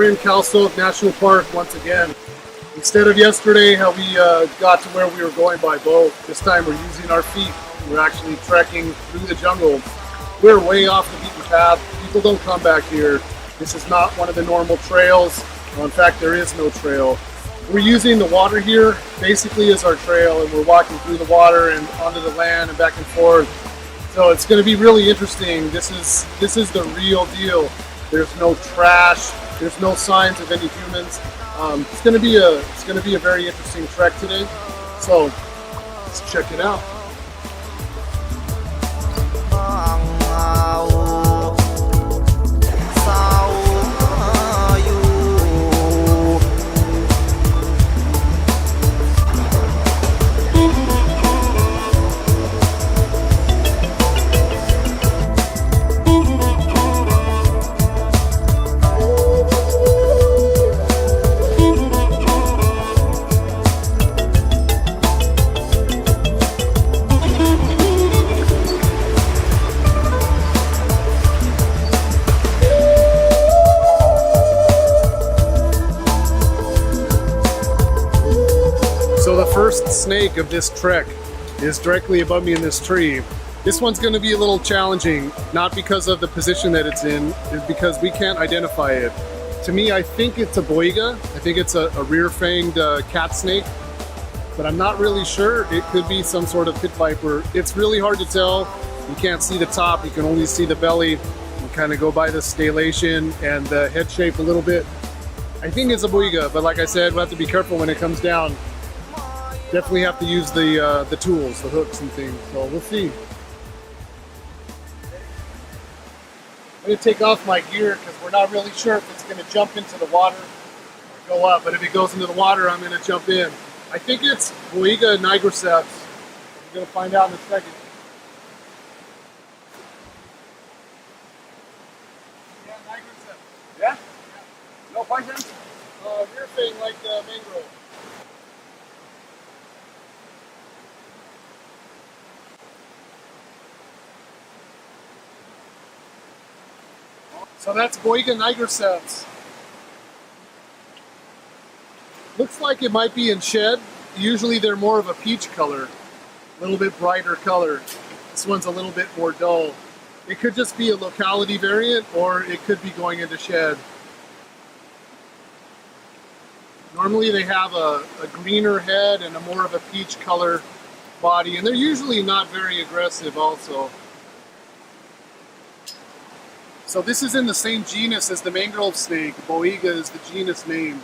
we're in Calsoak National Park once again. Instead of yesterday, how we got to where we were going by boat, this time we're using our feet. We're actually trekking through the jungle. We're way off the beaten path. People don't come back here. This is not one of the normal trails. Well, in fact, there is no trail. We're using the water here basically as our trail, and we're walking through the water and onto the land and back and forth. So it's going to be really interesting. This is the real deal. There's no trash. There's no signs of any humans. It's going to be a very interesting trek today. So let's check it out. So the first snake of this trek is directly above me in this tree. This one's going to be a little challenging, not because of the position that it's in, it's because we can't identify it. To me, I think it's a boiga. I think it's a rear-fanged cat snake, but I'm not really sure. It could be some sort of pit viper. It's really hard to tell. You can't see the top, you can only see the belly. You kind of go by the scalation and the head shape a little bit. I think it's a boiga, but like I said, we'll have to be careful when it comes down. Definitely have to use the tools, the hooks and things, so we'll see. I'm going to take off my gear because we're not really sure if it's going to jump into the water or go up, but if it goes into the water, I'm going to jump in. I think it's Boiga nigriceps. We're going to find out in a second. Yeah, nigriceps. Yeah? No poison? Rear thing like the mangrove. So that's Boiga nigriceps. Looks like it might be in shed. Usually they're more of a peach color, a little bit brighter color. This one's a little bit more dull. It could just be a locality variant, or it could be going into shed. Normally they have a greener head and a more of a peach color body, and they're usually not very aggressive also. So this is in the same genus as the mangrove snake. Boiga is the genus name.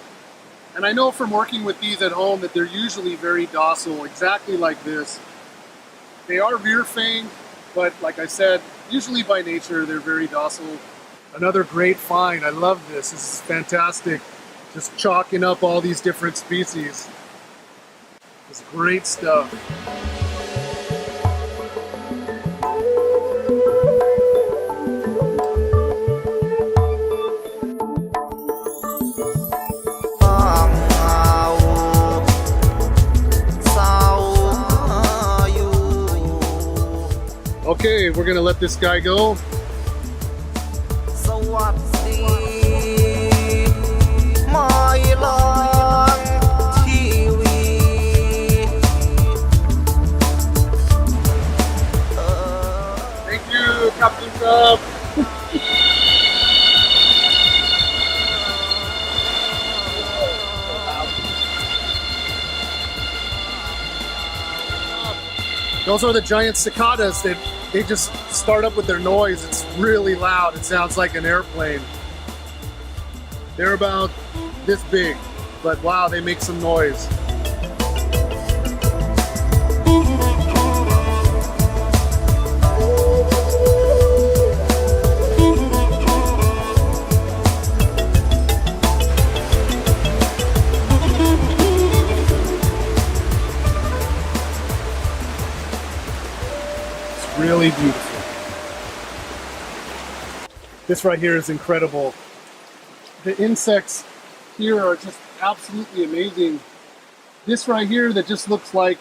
And I know from working with these at home that they're usually very docile, exactly like this. They are rear fanged, but like I said, usually by nature they're very docile. Another great find. I love this. This is fantastic. Just chalking up all these different species. It's great stuff. Okay, we're gonna let this guy go. Thank you, Captain Crab. Those are the giant cicadas that they just start up with their noise. It's really loud. It sounds like an airplane. They're about this big, but wow, they make some noise. Really beautiful. This right here is incredible. The insects here are just absolutely amazing. This right here that just looks like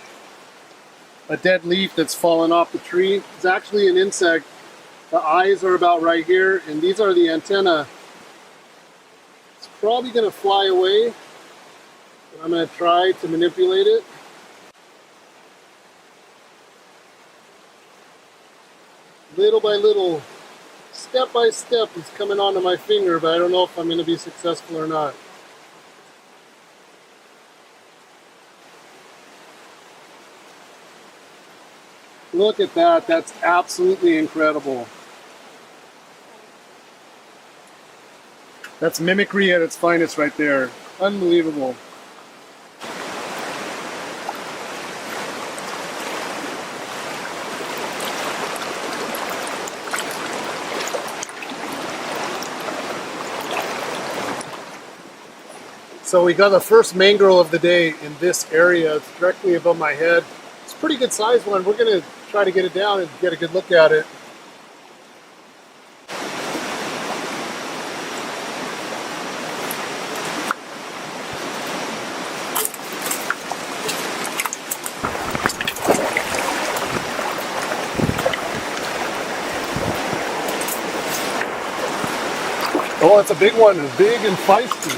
a dead leaf that's fallen off the tree is actually an insect. The eyes are about right here, and these are the antennae. It's probably going to fly away, but I'm going to try to manipulate it. Little by little, step by step, it's coming onto my finger, but I don't know if I'm going to be successful or not. Look at that, that's absolutely incredible. That's mimicry at its finest right there. Unbelievable. So we got the first mangrove of the day in this area. It's directly above my head. It's a pretty good sized one. We're going to try to get it down and get a good look at it. Oh, it's a big one. It's big and feisty.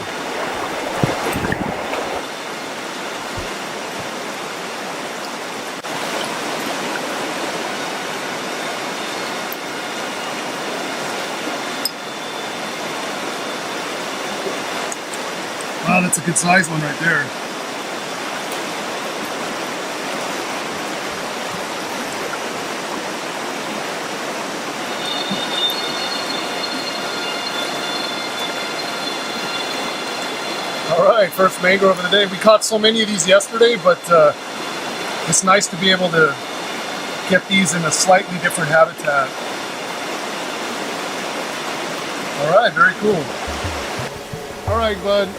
Wow, that's a good size one right there. All right, first mangrove of the day. We caught so many of these yesterday, but it's nice to be able to get these in a slightly different habitat. All right, very cool. All right, bud.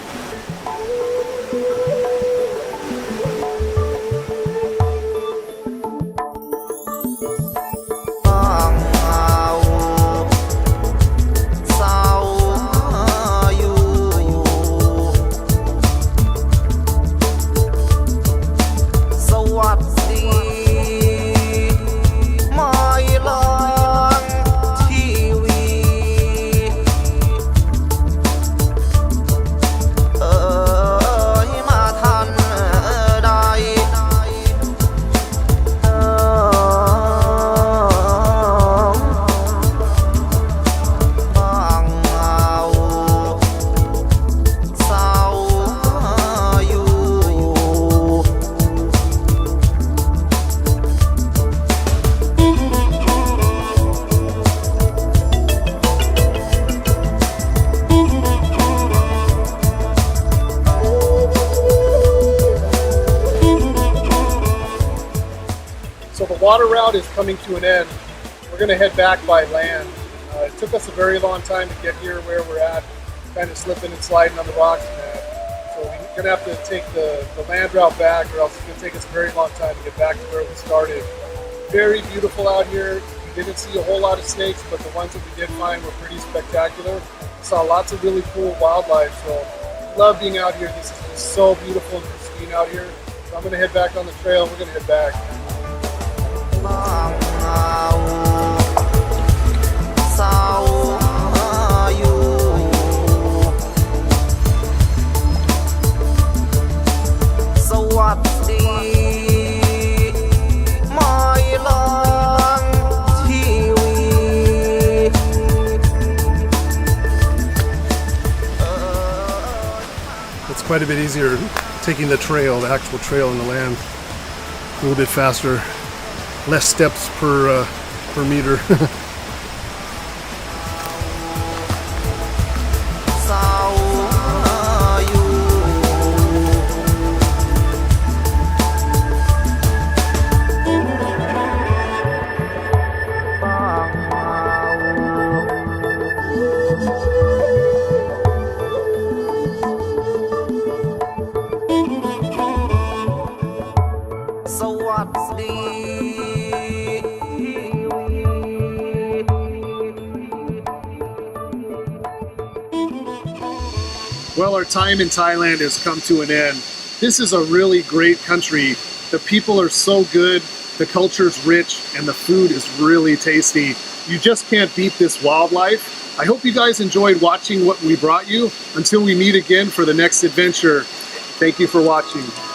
So the water route is coming to an end. We're going to head back by land. It took us a very long time to get here where we're at, kind of slipping and sliding on the rocks and that. So we're going to have to take the land route back, or else it's going to take us a very long time to get back to where we started. Very beautiful out here. We didn't see a whole lot of snakes, but the ones that we did find were pretty spectacular. We saw lots of really cool wildlife, so love being out here. This is just so beautiful and pristine out here. So I'm going to head back on the trail. We're going to head back. It's quite a bit easier taking the trail, the actual trail in the land, a little bit faster. Less steps per meter. Well, our time in Thailand has come to an end. This is a really great country. The people are so good. the culture's rich, and the food is really tasty. You just can't beat this wildlife. I hope you guys enjoyed watching what we brought you. Until we meet again for the next adventure, thank you for watching.